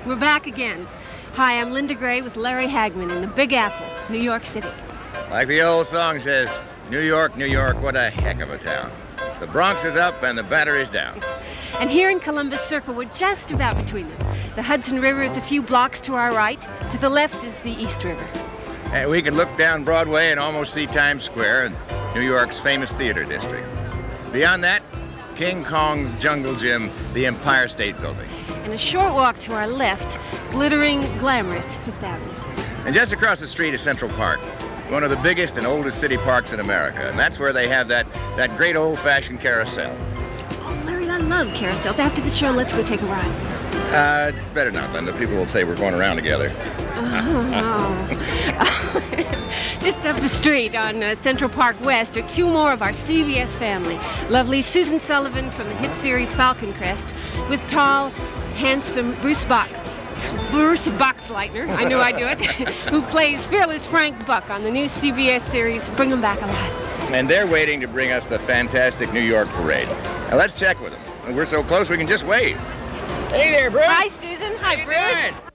We're back again. Hi, I'm Linda Gray with Larry Hagman in the Big Apple, New York City. Like the old song says, New York, New York, what a heck of a town. The Bronx is up and the Battery's down. And here in Columbus Circle, we're just about between them. The Hudson River is a few blocks to our right. To the left is the East River. And we can look down Broadway and almost see Times Square and New York's famous theater district. Beyond that, King Kong's Jungle Gym, the Empire State Building. And a short walk to our left, glittering, glamorous Fifth Avenue. And just across the street is Central Park, one of the biggest and oldest city parks in America. And that's where they have that great old-fashioned carousel. Oh, Larry, I love carousels. After the show, let's go take a ride. Better not, Linda. People will say we're going around together. Just up the street on Central Park West are two more of our CBS family. Lovely Susan Sullivan from the hit series Falcon Crest with tall, handsome Bruce Boxleitner, I knew I'd do it, who plays fearless Frank Buck on the new CBS series Bring 'Em Back Alive. And they're waiting to bring us the fantastic New York Parade. Now let's check with them. We're so close we can just wave. Hey there, Bruce. Hi, Susan. Hi, Bruce. How you doing?